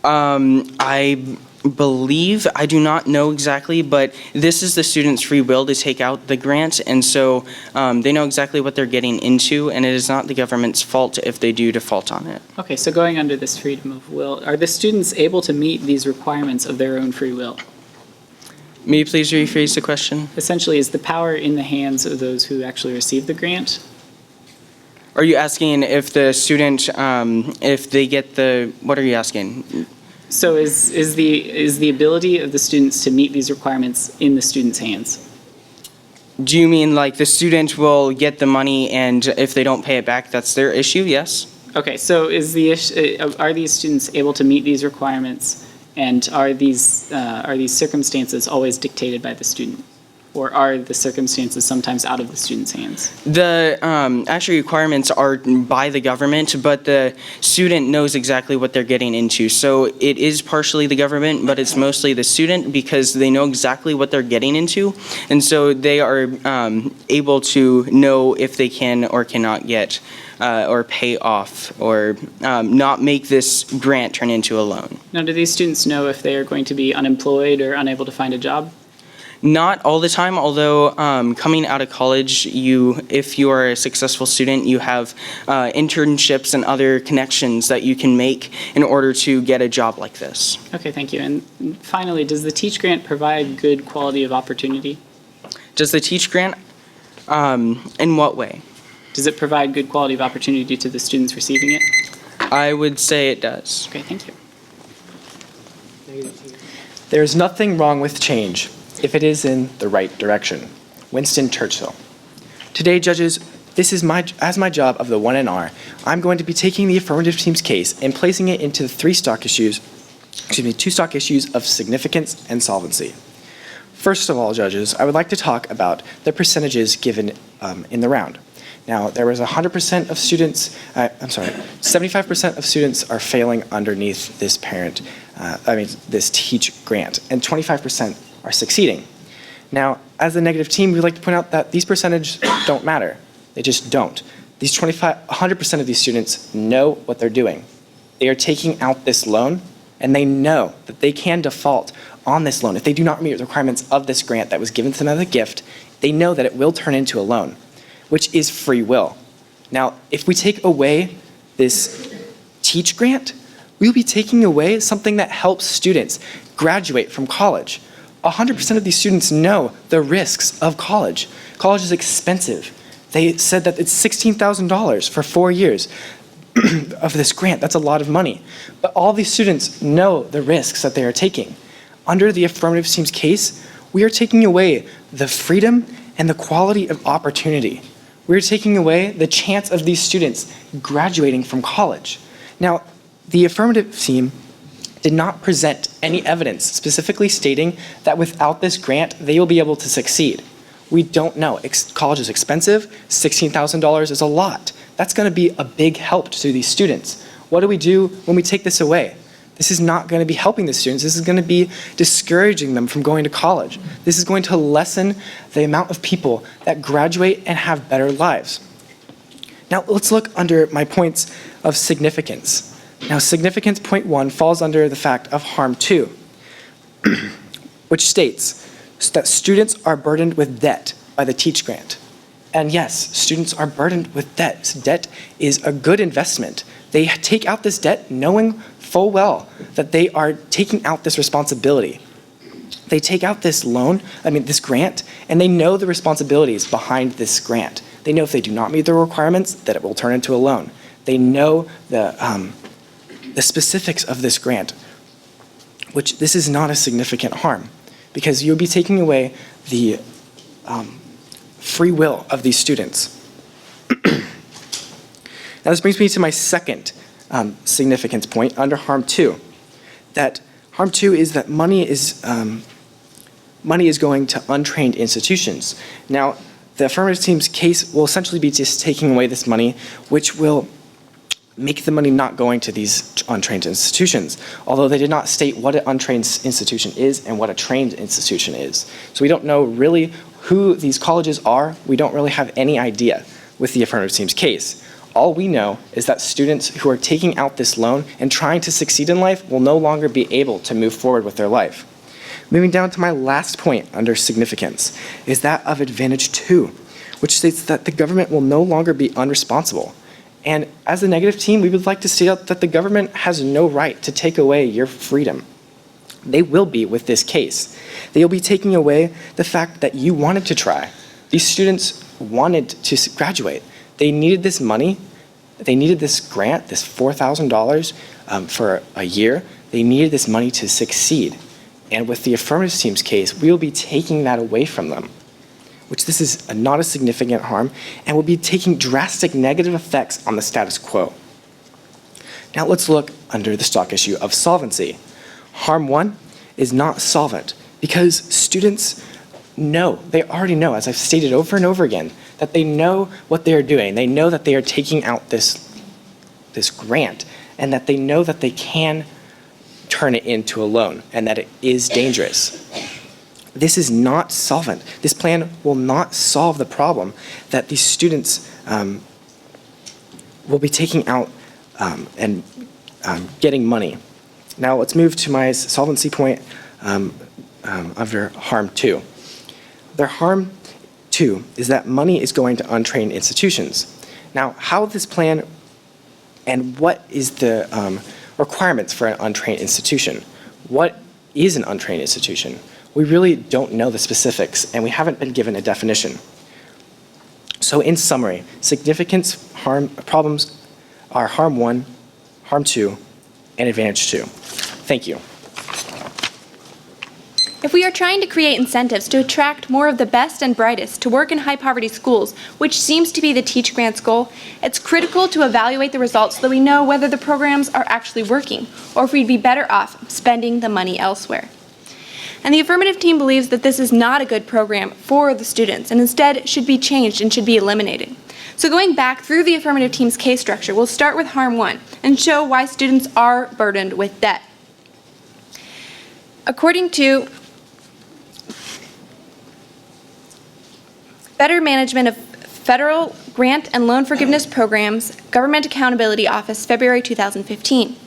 I believe, I do not know exactly, but this is the student's free will to take out the grant, and so they know exactly what they're getting into, and it is not the government's fault if they do default on it. Okay, so going under this freedom of will, are the students able to meet these requirements of their own free will? May you please rephrase the question? Essentially, is the power in the hands of those who actually receive the grant? Are you asking if the student, if they get the, what are you asking? So is the ability of the students to meet these requirements in the students' hands? Do you mean like the student will get the money and if they don't pay it back, that's their issue? Yes? Okay, so are these students able to meet these requirements, and are these circumstances always dictated by the student? Or are the circumstances sometimes out of the student's hands? The actual requirements are by the government, but the student knows exactly what they're getting into. So it is partially the government, but it's mostly the student because they know exactly what they're getting into. And so they are able to know if they can or cannot get or pay off or not make this grant turn into a loan. Now, do these students know if they are going to be unemployed or unable to find a job? Not all the time, although coming out of college, if you are a successful student, you have internships and other connections that you can make in order to get a job like this. Okay, thank you. And finally, does the Teach Grant provide good quality of opportunity? Does the Teach Grant, in what way? Does it provide good quality of opportunity to the students receiving it? I would say it does. Okay, thank you. There's nothing wrong with change if it is in the right direction. Winston Churchill. Today, judges, this is as my job of the 1NR, I'm going to be taking the affirmative team's case and placing it into the two stock issues of significance and solvency. First of all, judges, I would like to talk about the percentages given in the round. Now, there was 100% of students, 75% of students are failing underneath this this Teach Grant, and 25% are succeeding. Now, as a negative team, we'd like to point out that these percentages don't matter. They just don't. 100% of these students know what they're doing. They are taking out this loan, and they know that they can default on this loan. If they do not meet the requirements of this grant that was given to them as a gift, they know that it will turn into a loan, which is free will. Now, if we take away this Teach Grant, we'll be taking away something that helps students graduate from college. 100% of these students know the risks of college. College is expensive. They said that it's $16,000 for 4 years of this grant. That's a lot of money. But all these students know the risks that they are taking. Under the affirmative team's case, we are taking away the freedom and the quality of opportunity. We're taking away the chance of these students graduating from college. Now, the affirmative team did not present any evidence specifically stating that without this grant, they will be able to succeed. We don't know. College is expensive. $16,000 is a lot. That's going to be a big help to these students. What do we do when we take this away? This is not going to be helping the students. This is going to be discouraging them from going to college. This is going to lessen the amount of people that graduate and have better lives. Now, let's look under my points of significance. Now, significance point 1 falls under the fact of harm 2, which states that students are burdened with debt by the Teach Grant. And yes, students are burdened with debt. Debt is a good investment. They take out this debt knowing full well that they are taking out this responsibility. They take out this this grant, and they know the responsibilities behind this grant. They know if they do not meet the requirements, that it will turn into a loan. They know the specifics of this grant, which this is not a significant harm, because you'll be taking away the free will of these students. Now, this brings me to my second significance point under harm 2. That harm 2 is that money is going to untrained institutions. Now, the affirmative team's case will essentially be just taking away this money, which will make the money not going to these untrained institutions, although they did not state what an untrained institution is and what a trained institution is. So we don't know really who these colleges are. We don't really have any idea with the affirmative team's case. All we know is that students who are taking out this loan and trying to succeed in life will no longer be able to move forward with their life. Moving down to my last point under significance is that of advantage 2, which states that the government will no longer be unresponsible. And as a negative team, we would like to state out that the government has no right to take away your freedom. They will be with this case. They will be taking away the fact that you wanted to try. These students wanted to graduate. They needed this money. They needed this grant, this $4,000 for a year. They needed this money to succeed. And with the affirmative team's case, we will be taking that away from them. which this is not a significant harm and will be taking drastic negative effects on the status quo. Now let's look under the stock issue of solvency. Harm 1 is not solvent because students know, they already know, as I've stated over and over again, that they know what they're doing. They know that they are taking out this grant and that they know that they can turn it into a loan and that it is dangerous. This is not solvent. This plan will not solve the problem that these students will be taking out and getting money. Now let's move to my solvency point under harm 2. Their harm 2 is that money is going to untrained institutions. Now, how this plan and what is the requirements for an untrained institution? What is an untrained institution? We really don't know the specifics, and we haven't been given a definition. So in summary, significant problems are harm 1, harm 2, and advantage 2. Thank you. If we are trying to create incentives to attract more of the best and brightest to work in high-poverty schools, which seems to be the Teach Grant's goal, it's critical to evaluate the results so that we know whether the programs are actually working, or if we'd be better off spending the money elsewhere. And the affirmative team believes that this is not a good program for the students, and instead should be changed and should be eliminated. So going back through the affirmative team's case structure, we'll start with harm 1 and show why students are burdened with debt. According to Better Management of Federal Grant and Loan Forgiveness Programs, Government Accountability Office, February 2015.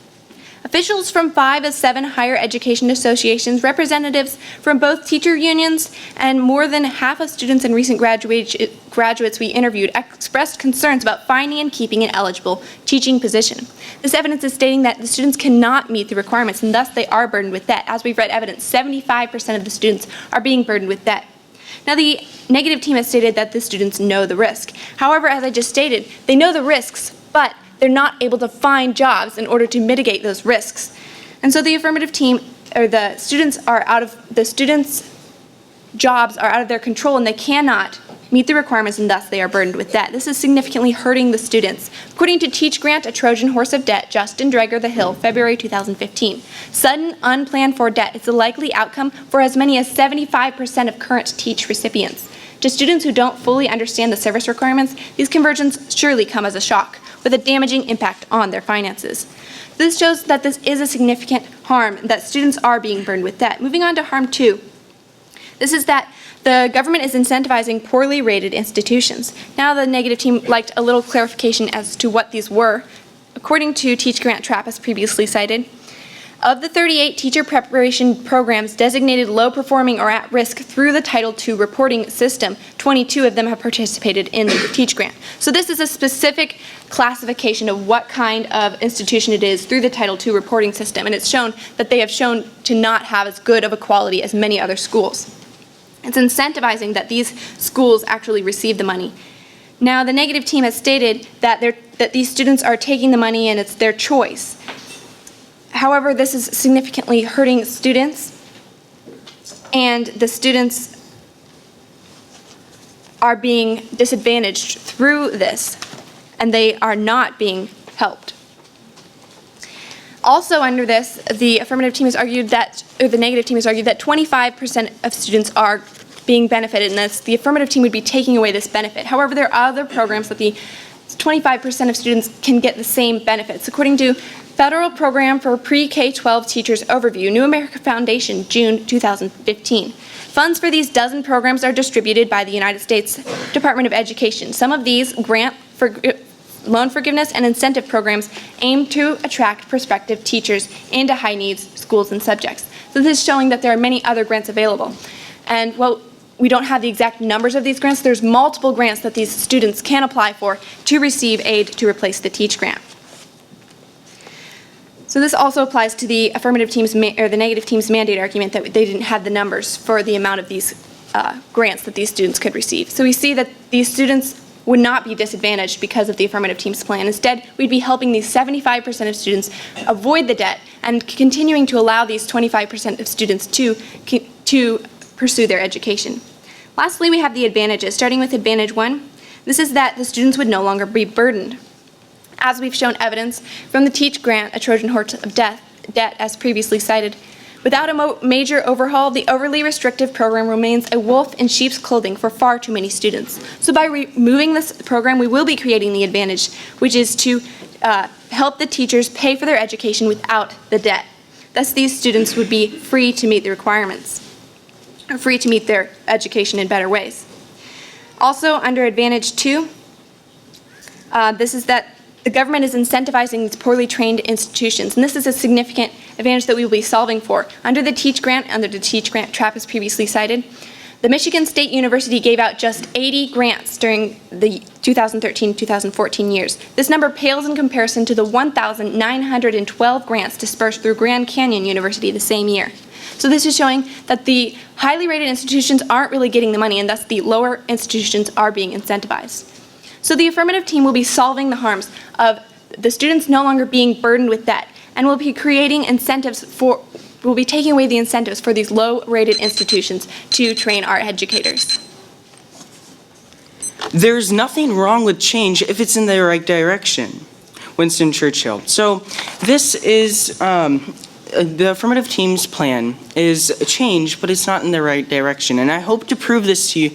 Officials from 5 of 7 higher education associations, representatives from both teacher unions, and more than half of students and recent graduates we interviewed expressed concerns about finding and keeping an eligible teaching position. This evidence is stating that the students cannot meet the requirements and thus they are burdened with debt. As we've read evidence, 75% of the students are being burdened with debt. Now, the negative team has stated that the students know the risk. However, as I just stated, they know the risks, but they're not able to find jobs in order to mitigate those risks. And so the affirmative team, or the students' jobs are out of their control and they cannot meet the requirements and thus they are burdened with debt. This is significantly hurting the students. According to Teach Grant, A Trojan Horse of Debt, Justin Dreger, The Hill, February 2015. Sudden, unplanned for debt is the likely outcome for as many as 75% of current Teach recipients. To students who don't fully understand the service requirements, these conversions surely come as a shock, with a damaging impact on their finances. This shows that this is a significant harm, that students are being burdened with debt. Moving on to harm 2. This is that the government is incentivizing poorly rated institutions. Now the negative team liked a little clarification as to what these were. According to Teach Grant Trapp, as previously cited, of the 38 teacher preparation programs designated low performing or at risk through the Title II reporting system, 22 of them have participated in the Teach Grant. So this is a specific classification of what kind of institution it is through the Title II reporting system, and it's shown that they have shown to not have as good of a quality as many other schools. It's incentivizing that these schools actually receive the money. Now, the negative team has stated that these students are taking the money and it's their choice. However, this is significantly hurting students, and the students are being disadvantaged through this, and they are not being helped. Also under this, the affirmative team has argued that, or the negative team has argued that 25% of students are being benefited, and the affirmative team would be taking away this benefit. However, there are other programs that the 25% of students can get the same benefits. According to Federal Program for Pre-K-12 Teachers Overview, New America Foundation, June 2015. Funds for these dozen programs are distributed by the United States Department of Education. Some of these loan forgiveness and incentive programs aim to attract prospective teachers into high-needs schools and subjects. So this is showing that there are many other grants available. And while we don't have the exact numbers of these grants, there's multiple grants that these students can apply for to receive aid to replace the Teach Grant. So this also applies to the affirmative team's, or the negative team's mandate argument that they didn't have the numbers for the amount of these grants that these students could receive. So we see that these students would not be disadvantaged because of the affirmative team's plan. Instead, we'd be helping these 75% of students avoid the debt and continuing to allow these 25% of students to pursue their education. Lastly, we have the advantages. Starting with Advantage 1, this is that the students would no longer be burdened. As we've shown evidence from the Teach Grant, a Trojan horse of debt as previously cited, without a major overhaul, the overly restrictive program remains a wolf in sheep's clothing for far too many students. So by removing this program, we will be creating the advantage, which is to help the teachers pay for their education without the debt. Thus, these students would be free to meet the requirements, or free to meet their education in better ways. Also, under Advantage 2, this is that the government is incentivizing these poorly trained institutions, and this is a significant advantage that we will be solving for. Under the Teach Grant trap as previously cited, the Michigan State University gave out just 80 grants during the 2013-2014 years. This number pales in comparison to the 1,912 grants dispersed through Grand Canyon University the same year. So this is showing that the highly rated institutions aren't really getting the money, and thus the lower institutions are being incentivized. So the affirmative team will be solving the harms of the students no longer being burdened with debt, and will be creating incentives for, will be taking away the incentives for these low-rated institutions to train our educators. There's nothing wrong with change if it's in the right direction. Winston Churchill. So this is, the affirmative team's plan is a change, but it's not in the right direction. And I hope to prove this to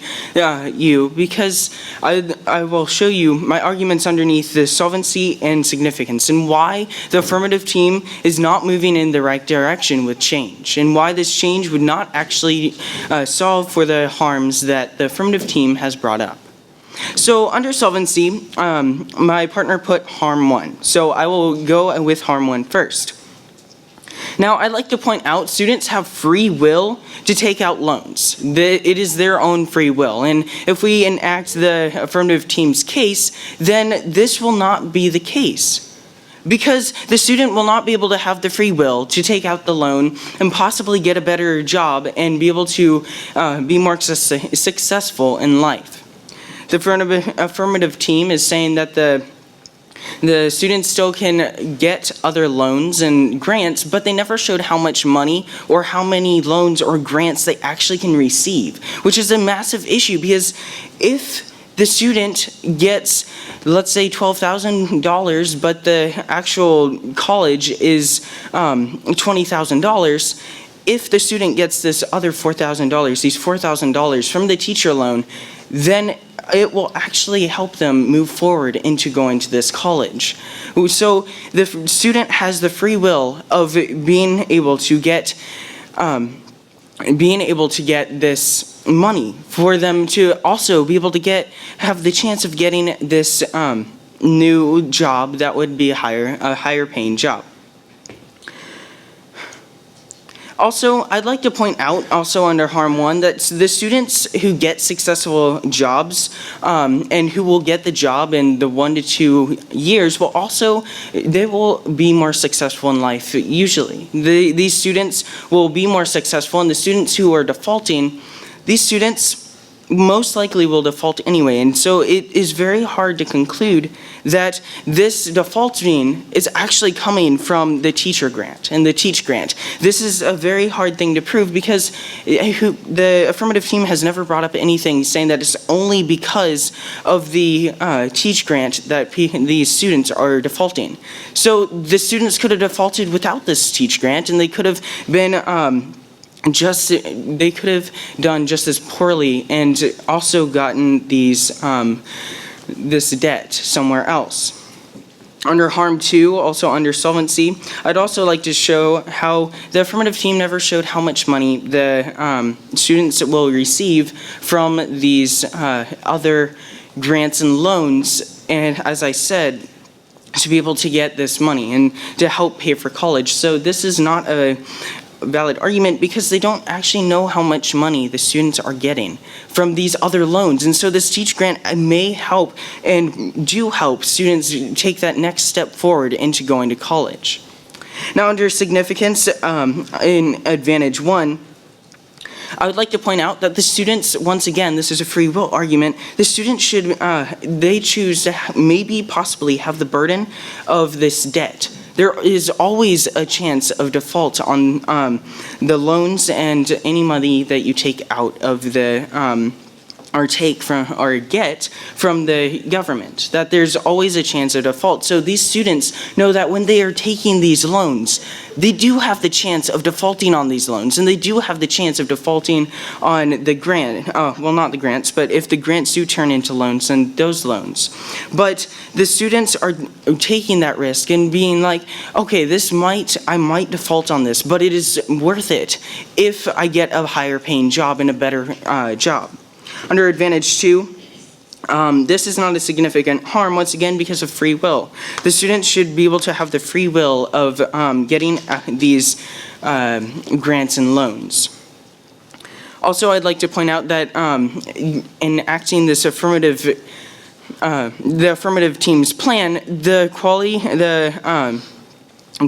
you because I will show you my arguments underneath the solvency and significance and why the affirmative team is not moving in the right direction with change and why this change would not actually solve for the harms that the affirmative team has brought up. So under solvency, my partner put harm 1. So I will go with harm 1 first. Now, I'd like to point out students have free will to take out loans. It is their own free will. And if we enact the affirmative team's case, then this will not be the case. Because the student will not be able to have the free will to take out the loan and possibly get a better job and be able to be more successful in life. The affirmative team is saying that the students still can get other loans and grants, but they never showed how much money or how many loans or grants they actually can receive, which is a massive issue because if the student gets, let's say, $12,000, but the actual college is $20,000, if the student gets this other $4,000, these $4,000 from the teacher loan, then it will actually help them move forward into going to this college. So the student has the free will of being able to get this money for them to also be able to have the chance of getting this new job that would be a higher paying job. Also, I'd like to point out, also under harm 1, that the students who get successful jobs and who will get the job in the 1 to 2 years they will be more successful in life usually. These students will be more successful, and the students who are defaulting, these students most likely will default anyway. And so it is very hard to conclude that this defaulting is actually coming from the teacher grant and the Teach Grant. This is a very hard thing to prove because the affirmative team has never brought up anything saying that it's only because of the Teach Grant that these students are defaulting. So the students could have defaulted without this Teach Grant, and they could have been they could have done just as poorly and also gotten these this debt somewhere else. Under harm 2, also under solvency, I'd also like to show how the affirmative team never showed how much money the students will receive from these other grants and loans, and as I said, to be able to get this money and to help pay for college. So this is not a valid argument because they don't actually know how much money the students are getting from these other loans. And so this Teach Grant may help and do help students take that next step forward into going to college. Now under significance, in Advantage 1, I would like to point out that the students, once again, this is a free will argument, the students should, they choose to maybe possibly have the burden of this debt. There is always a chance of default on the loans and any money that you take out of the or get from the government, that there's always a chance of default. So these students know that when they are taking these loans, they do have the chance of defaulting on these loans, and they do have the chance of defaulting on the grant. Well, not the grants, but if the grants do turn into loans, then those loans. But the students are taking that risk and being like, okay, I might default on this, but it is worth it if I get a higher paying job and a better job. Under Advantage 2, this is not a significant harm, once again, because of free will. The students should be able to have the free will of getting these grants and loans. Also, I'd like to point out that enacting this the affirmative team's plan, the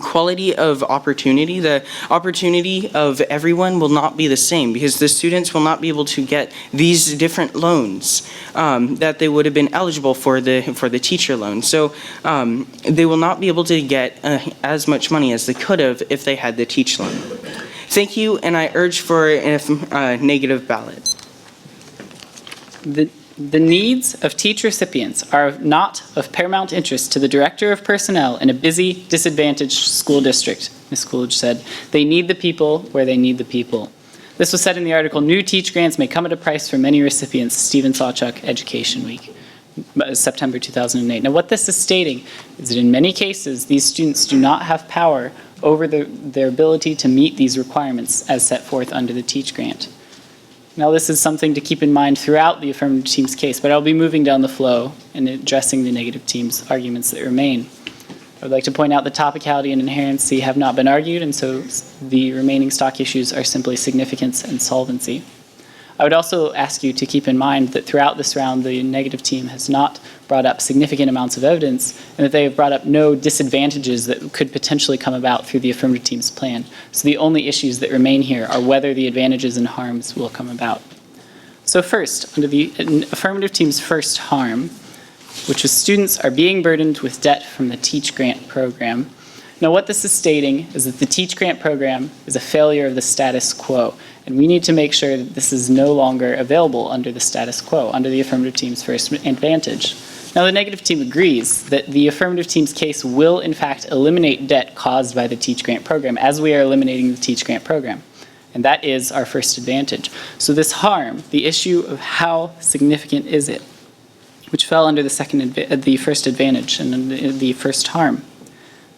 quality of opportunity, the opportunity of everyone will not be the same, because the students will not be able to get these different loans that they would have been eligible for the teacher loan. So they will not be able to get as much money as they could have if they had the teach loan. Thank you, and I urge for a negative ballot. The needs of teach recipients are not of paramount interest to the Director of Personnel in a busy, disadvantaged school district, Ms. Coolidge said. They need the people where they need the people. This was said in the article, New Teach Grants May Come at a Price for Many Recipients, Stephen Sawchuk, Education Week, September 2008. Now, what this is stating is that in many cases, these students do not have power over their ability to meet these requirements as set forth under the Teach Grant. Now, this is something to keep in mind throughout the affirmative team's case, but I'll be moving down the flow and addressing the negative team's arguments that remain. I would like to point out that topicality and inherency have not been argued, and so the remaining stock issues are simply significance and solvency. I would also ask you to keep in mind that throughout this round, the negative team has not brought up significant amounts of evidence, and that they have brought up no disadvantages that could potentially come about through the affirmative team's plan. So the only issues that remain here are whether the advantages and harms will come about. So first, under the affirmative team's first harm, which is students are being burdened with debt from the Teach Grant program. Now, what this is stating is that the Teach Grant program is a failure of the status quo, and we need to make sure that this is no longer available under the status quo, under the affirmative team's first advantage. Now, the negative team agrees that the affirmative team's case will, in fact, eliminate debt caused by the Teach Grant program, as we are eliminating the Teach Grant program. And that is our first advantage. So this harm, the issue of how significant is it, which fell under the first advantage and the first harm.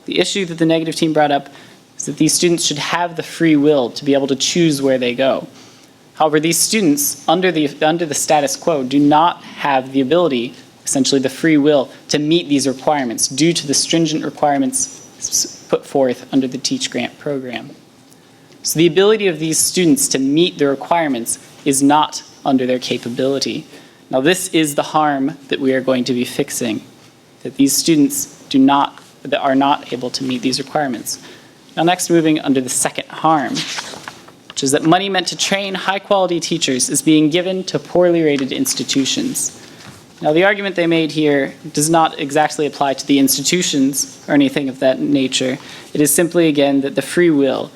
The issue that the negative team brought up is that these students should have the free will to be able to choose where they go. However, these students, under the status quo, do not have the ability, essentially the free will, to meet these requirements due to the stringent requirements put forth under the Teach Grant program. So the ability of these students to meet the requirements is not under their capability. Now, this is the harm that we are going to be fixing, that these students are not able to meet these requirements. Now, next, moving under the second harm, which is that money meant to train high-quality teachers is being given to poorly rated institutions. Now, the argument they made here does not exactly apply to the institutions or anything of that nature. It is simply, again, that the free will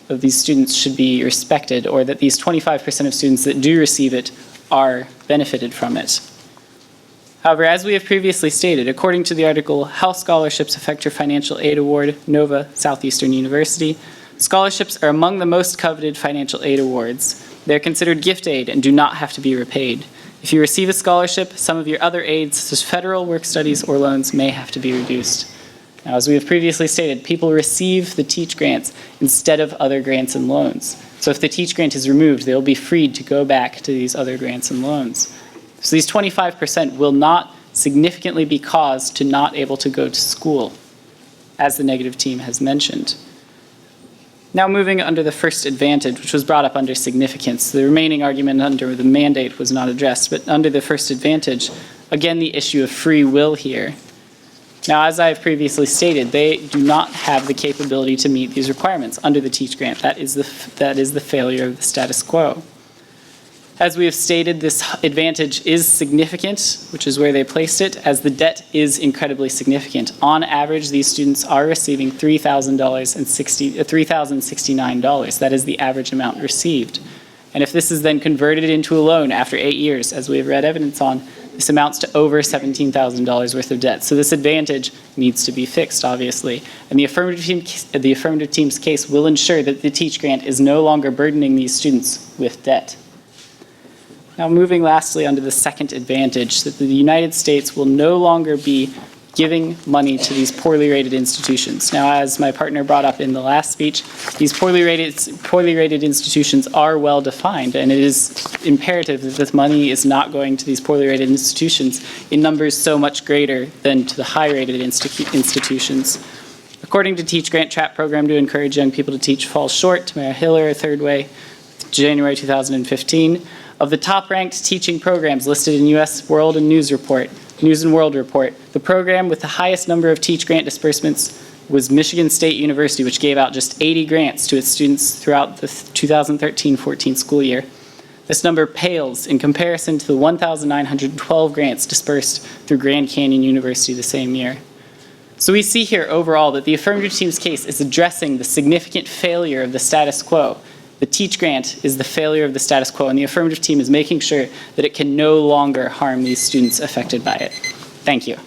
of these students should be respected, or that these 25% of students that do receive it are benefited from it. However, as we have previously stated, according to the article, How Scholarships Affect Your Financial Aid Award, Nova Southeastern University, scholarships are among the most coveted financial aid awards. They are considered gift aid and do not have to be repaid. If you receive a scholarship, some of your other aids, such as federal, work studies, or loans, may have to be reduced. Now, as we have previously stated, people receive the Teach Grants instead of other grants and loans. So if the Teach Grant is removed, they will be freed to go back to these other grants and loans. So these 25% will not significantly be caused to not able to go to school, as the negative team has mentioned. Now moving under the first advantage, which was brought up under significance. The remaining argument under the mandate was not addressed, but under the first advantage, again, the issue of free will here. Now, as I have previously stated, they do not have the capability to meet these requirements under the Teach Grant. That is the failure of the status quo. As we have stated, this advantage is significant, which is where they placed it, as the debt is incredibly significant. On average, these students are receiving $3,069. That is the average amount received. And if this is then converted into a loan after 8 years, as we have read evidence on, this amounts to over $17,000 worth of debt. So this advantage needs to be fixed, obviously. And the affirmative team's case will ensure that the Teach Grant is no longer burdening these students with debt. Now moving lastly onto the second advantage, that the United States will no longer be giving money to these poorly rated institutions. Now, as my partner brought up in the last speech, these poorly rated institutions are well defined, and it is imperative that this money is not going to these poorly rated institutions in numbers so much greater than to the high rated institutions. According to Teach Grant Trap Program to Encourage Young People to Teach falls short to Mayor Hiller, a third way, January 2015. Of the top-ranked teaching programs listed in U.S. World and News and World Report, the program with the highest number of Teach Grant disbursements was Michigan State University, which gave out just 80 grants to its students throughout the 2013-14 school year. This number pales in comparison to the 1,912 grants dispersed through Grand Canyon University the same year. So we see here overall that the affirmative team's case is addressing the significant failure of the status quo. The Teach Grant is the failure of the status quo, and the affirmative team is making sure that it can no longer harm these students affected by it. Thank you.